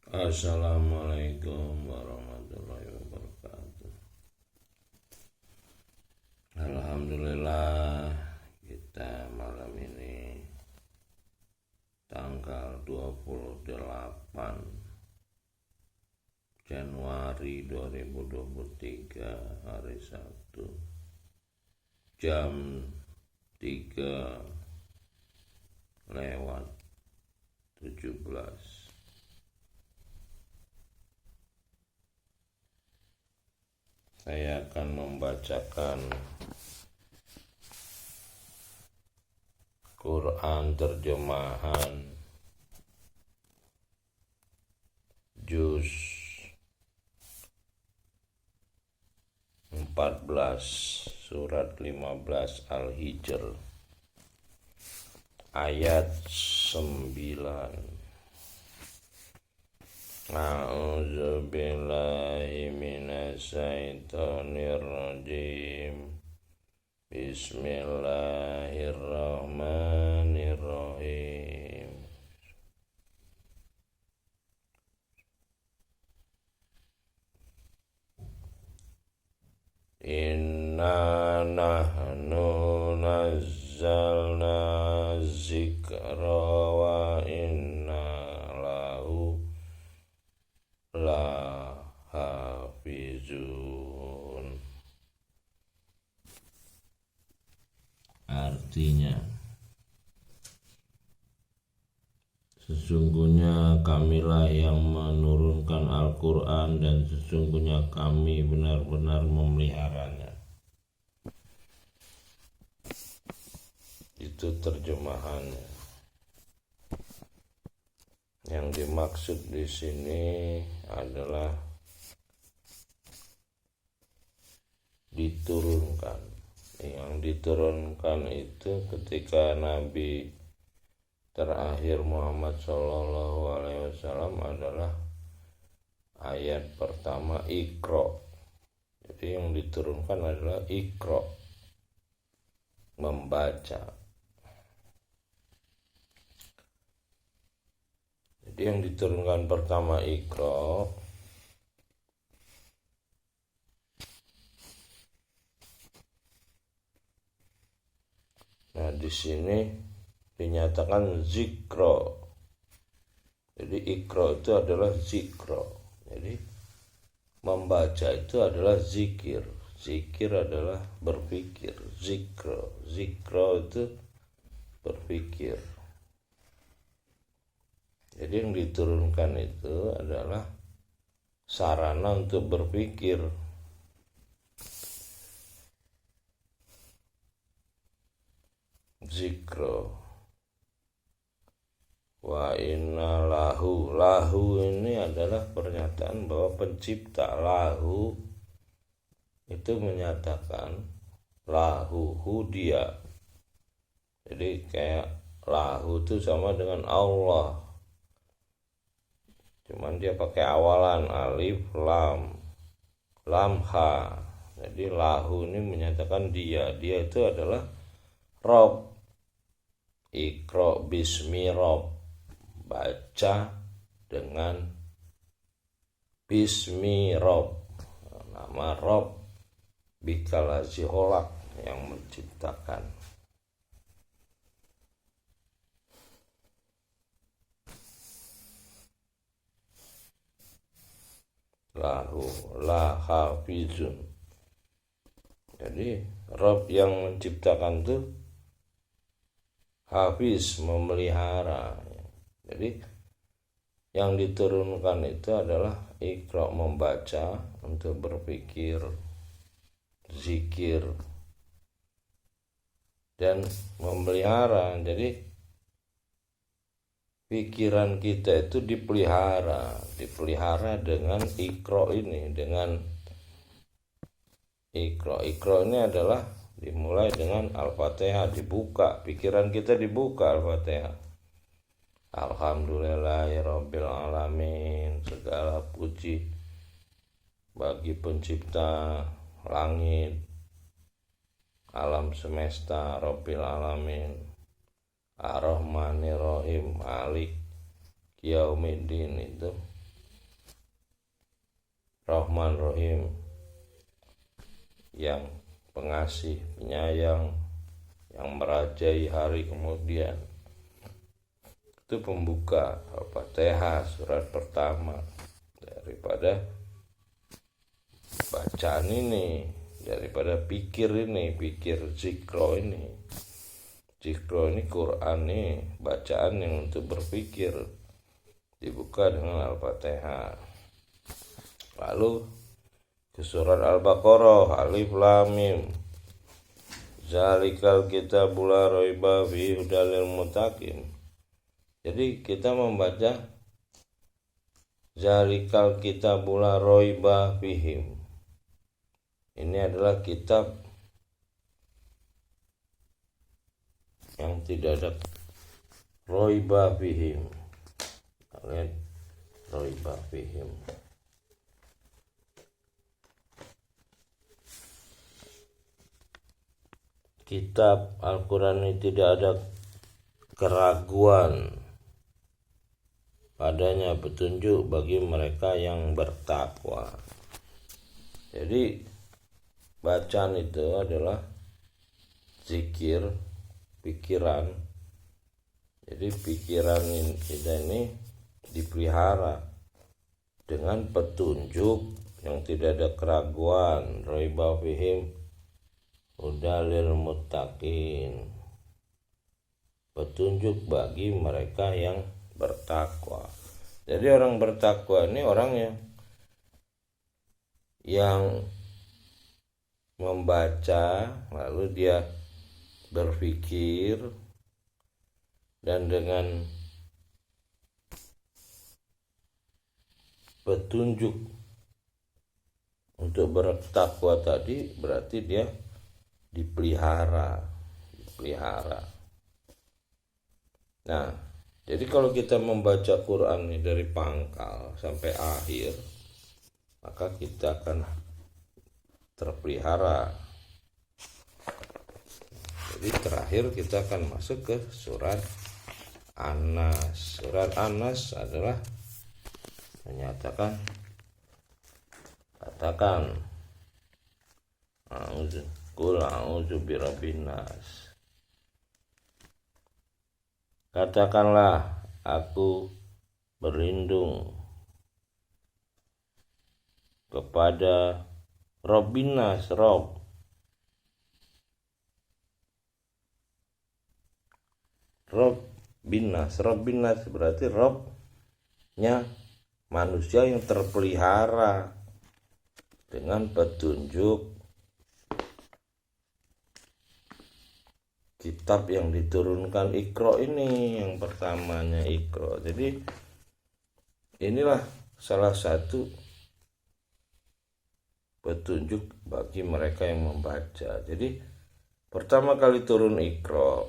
Assalamualaikum warahmatullahi wabarakatuh. Alhamdulillah, kita malam ini tanggal 28 Januari 2023, hari Sabtu, jam 3:17. Saya akan membacakan Quran terjemahan juz 14 surat 15 Al-Hijr ayat 9. A'udzubillahi minasyaitonir rajim. Bismillahirrahmanirrahim. Inna nahnu nazzalna zikra wa inna lahu lahafizun. Artinya, sesungguhnya kamilah yang menurunkan Al-Quran dan sesungguhnya kami benar-benar memeliharanya. Itu terjemahannya. Yang dimaksud di sini adalah diturunkan. Yang diturunkan itu ketika Nabi terakhir Muhammad SAW adalah ayat pertama Iqra. Jadi yang diturunkan adalah Iqra, membaca. Jadi yang diturunkan pertama Iqra, nah di sini dinyatakan zikro. Jadi Iqra itu adalah zikro. Jadi membaca itu adalah zikir. Zikir adalah berpikir. Zikro itu berpikir. Jadi yang diturunkan itu adalah sarana untuk berpikir. Zikro. Wa inna lahu. Lahu ini adalah pernyataan bahwa pencipta. Lahu itu menyatakan lahu dia. Jadi kayak lahu itu sama dengan Allah. Cuman dia pakai awalan alif lam ha. Jadi lahu ini menyatakan dia itu adalah Rob. Iqra bismi Rob, baca dengan bismi Rob, nama Rob bikal aziholak, yang menciptakan. Lahu la hafizun. Jadi Rob yang menciptakan itu hafiz, memelihara. Jadi yang diturunkan itu adalah Iqra, membaca, untuk berpikir, zikir, dan memelihara. Jadi pikiran kita itu dipelihara dengan Iqra ini, dengan Iqra. Iqra ini adalah dimulai dengan Al-Fatihah, dibuka, pikiran kita dibuka Al-Fatihah. Alhamdulillahirabbil alamin, segala puji bagi pencipta langit, alam semesta, Rabbil alamin, Ar-Rahmanir Rahim, Malik Yaumiddin. Itu Rahman Rahim, yang pengasih, penyayang, yang merajai hari kemudian. Itu pembuka Al-Fatihah surat pertama daripada bacaan ini, daripada pikir zikro ini. Zikro ini Quran ini bacaan yang untuk berpikir, dibuka dengan Al-Fatihah. Lalu ke surat Al-Baqarah, Alif Lam Mim. Zalikal kitabul la raiba fihi hudal lil muttaqin. Jadi kita membaca Zalikal kitabul la raiba fihi. Ini adalah kitab yang tidak ada raiba fihi. Lihat raiba fihi. Kitab Al-Quran ini tidak ada keraguan padanya, petunjuk bagi mereka yang bertakwa. Jadi bacaan itu adalah zikir, pikiran. Jadi pikiran kita ini dipelihara dengan petunjuk yang tidak ada keraguan, raiba fihim hudalil muttaqin, petunjuk bagi mereka yang bertakwa. Jadi orang bertakwa ini orang yang membaca, lalu dia berpikir, dan dengan petunjuk untuk bertakwa tadi berarti dia dipelihara. Nah, jadi kalau kita membaca Quran ini dari pangkal sampai akhir, maka kita akan terpelihara. Jadi terakhir kita akan masuk ke surat An-Nas. Surat An-Nas adalah menyatakan, katakan Qul a'udzu birabbin nas. Katakanlah, aku berlindung kepada Rabbin nas, Rabb bin nas. Rabbin nas berarti Rabbnya manusia yang terpelihara dengan petunjuk kitab yang diturunkan Iqra ini, yang pertamanya Iqra. Jadi inilah salah satu petunjuk bagi mereka yang membaca. Jadi pertama kali turun Iqra,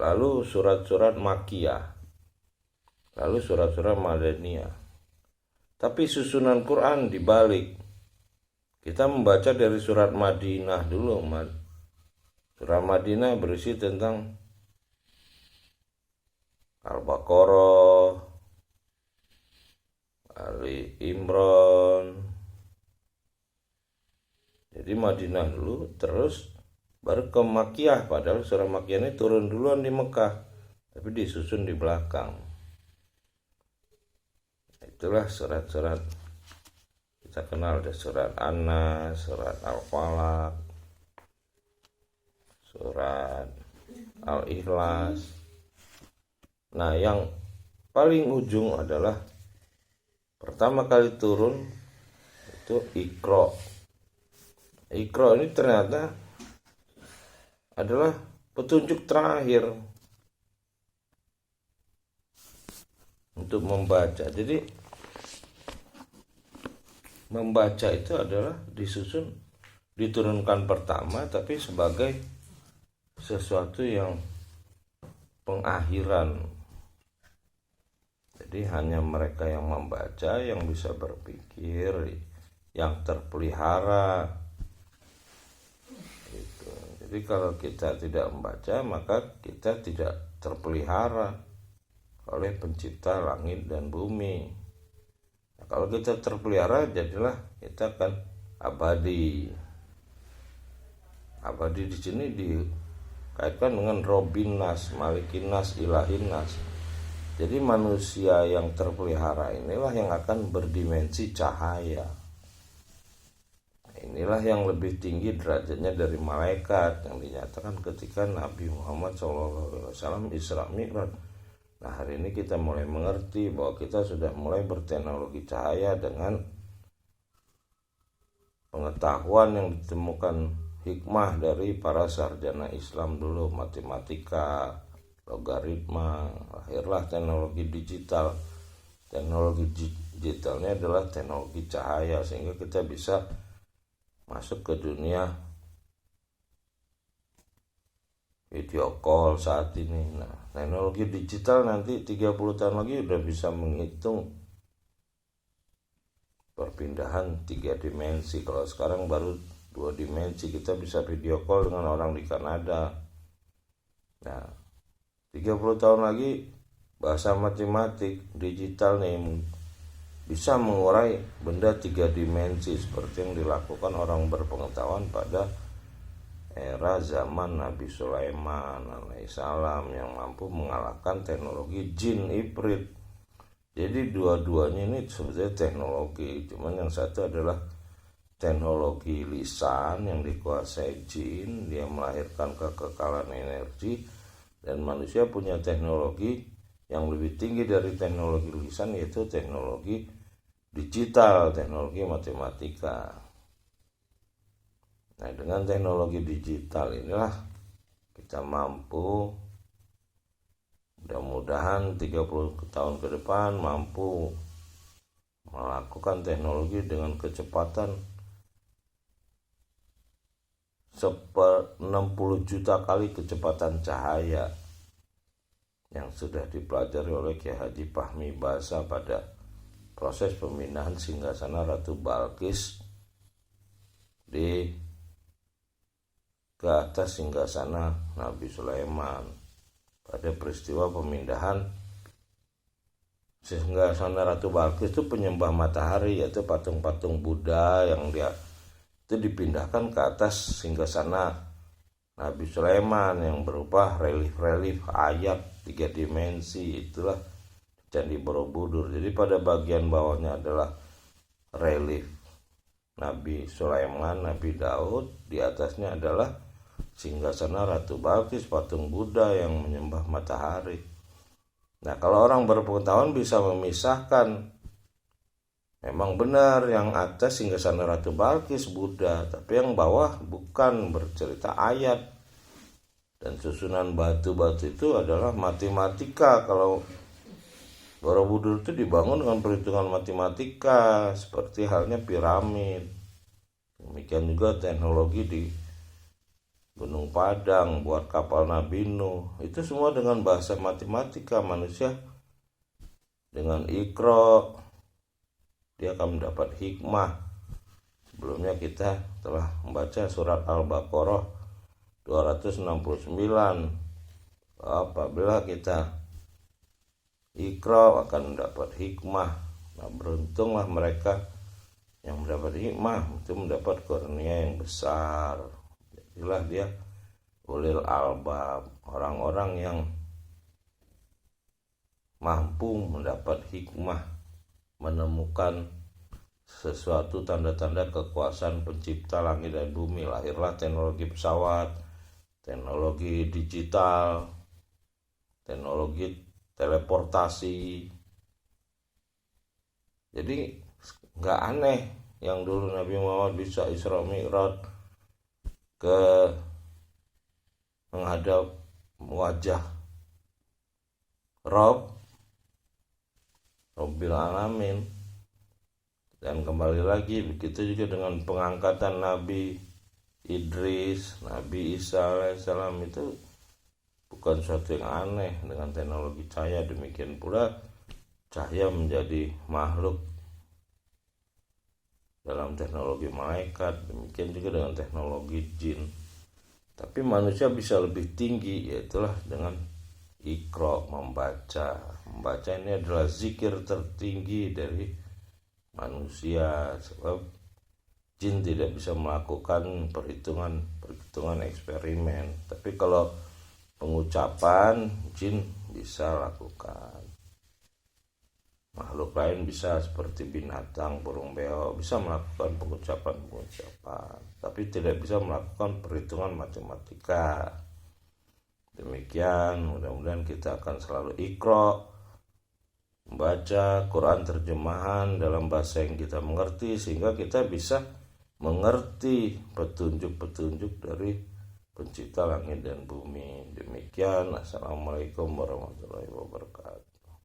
lalu surat-surat Makkiyah, lalu surat-surat Madaniyah. Tapi susunan Quran dibalik. Kita membaca dari surat Madinah dulu. Surah Madinah berisi tentang Al-Baqarah, Ali Imran. Jadi Madinah dulu, terus baru ke Makkiyah. Padahal surah Makkiyah ini turun duluan di Mekah, tapi disusun di belakang. Itulah surat-surat kita kenal, ada surat An-Nas, surat Al-Falaq, surat Al-Ikhlas. Nah, yang paling ujung adalah pertama kali turun itu Iqra. Iqra ini ternyata adalah petunjuk terakhir untuk membaca. Jadi membaca itu adalah diturunkan pertama, tapi sebagai sesuatu yang pengakhiran. Jadi hanya mereka yang membaca yang bisa berpikir, yang terpelihara gitu. Jadi kalau kita tidak membaca, maka kita tidak terpelihara oleh pencipta langit dan bumi. kalau kita terpelihara, jadilah kita akan abadi. Abadi di sini dikaitkan dengan Robin Nas, Malikin Nas, Ilahin Nas. Jadi manusia yang terpelihara inilah yang akan berdimensi cahaya. Inilah yang lebih tinggi derajatnya dari malaikat yang dinyatakan ketika Nabi Muhammad SAW Isra Mi'raj. Nah, hari ini kita mulai mengerti bahwa kita sudah mulai berteknologi cahaya dengan pengetahuan yang ditemukan hikmah dari para sarjana Islam dulu, matematika, logaritma. Lahirlah teknologi digital. Teknologi digitalnya adalah teknologi cahaya, sehingga kita bisa masuk ke dunia video call saat ini. Nah, teknologi digital nanti 30 tahun lagi udah bisa menghitung perpindahan 3 dimensi. Kalau sekarang baru 2 dimensi, kita bisa video call dengan orang di Kanada. Nah, 30 tahun lagi bahasa matematik digital nih bisa mengurai benda 3 dimensi seperti yang dilakukan orang berpengetahuan pada era zaman Nabi Sulaiman alaihissalam yang mampu mengalahkan teknologi jin ifrit. Jadi dua-duanya ini sebetulnya teknologi, cuman yang satu adalah teknologi lisan yang dikuasai jin, dia melahirkan kekekalan energi, dan manusia punya teknologi yang lebih tinggi dari teknologi lisan, yaitu teknologi digital, teknologi matematika. Nah, dengan teknologi digital inilah kita mampu, mudah-mudahan 30 tahun ke depan mampu melakukan teknologi dengan kecepatan 60 juta kali kecepatan cahaya yang sudah dipelajari oleh Kiai Haji Fahmi Basa pada proses pemindahan singgasana Ratu Balkis ke atas singgasana Nabi Sulaiman. Pada peristiwa pemindahan singgasana Ratu Balkis itu penyembah matahari, yaitu patung-patung Buddha yang dia itu dipindahkan ke atas singgasana Nabi Sulaiman yang berupa relief-relief ayat 3 dimensi. Itulah Candi Borobudur. Jadi pada bagian bawahnya adalah relief Nabi Sulaiman, Nabi Daud, di atasnya adalah singgasana Ratu Balkis, patung Buddha yang menyembah matahari. Nah, kalau orang berpengetahuan bisa memisahkan, memang benar yang atas singgasana Ratu Balkis Buddha, tapi yang bawah bukan, bercerita ayat. Dan susunan batu-batu itu adalah matematika. Kalau Borobudur itu dibangun dengan perhitungan matematika, seperti halnya piramid. Demikian juga teknologi di Gunung Padang buat kapal Nabi Nuh, itu semua dengan bahasa matematika. Manusia dengan Iqra dia akan mendapat hikmah. Sebelumnya kita telah membaca surat Al-Baqarah 269. Apabila kita Iqra akan mendapat hikmah. Nah, beruntunglah mereka yang mendapat hikmah, itu mendapat karunia yang besar. Jadilah dia ulil albab, orang-orang yang mampu mendapat hikmah, menemukan sesuatu tanda-tanda kekuasaan pencipta langit dan bumi. Lahirlah teknologi pesawat, teknologi digital, teknologi teleportasi. Jadi nggak aneh yang dulu Nabi Muhammad bisa Isra Mi'raj ke menghadap wajah Rabbil Alamin. Dan kembali lagi begitu juga dengan pengangkatan Nabi Idris, Nabi Isa alaihissalam, itu bukan suatu yang aneh dengan teknologi cahaya. Demikian pula cahaya menjadi makhluk dalam teknologi malaikat, demikian juga dengan teknologi jin. Tapi manusia bisa lebih tinggi, yaitulah dengan Iqra, membaca. Membaca ini adalah zikir tertinggi dari manusia, sebab jin tidak bisa melakukan perhitungan eksperimen. Tapi kalau pengucapan, jin bisa lakukan. Makhluk lain bisa seperti binatang, burung beo bisa melakukan pengucapan, tapi tidak bisa melakukan perhitungan matematika. Demikian, mudah-mudahan kita akan selalu iqra, membaca Quran terjemahan dalam bahasa yang kita mengerti, sehingga kita bisa mengerti petunjuk-petunjuk dari Pencipta langit dan bumi. Demikian, assalamualaikum warahmatullahi wabarakatuh.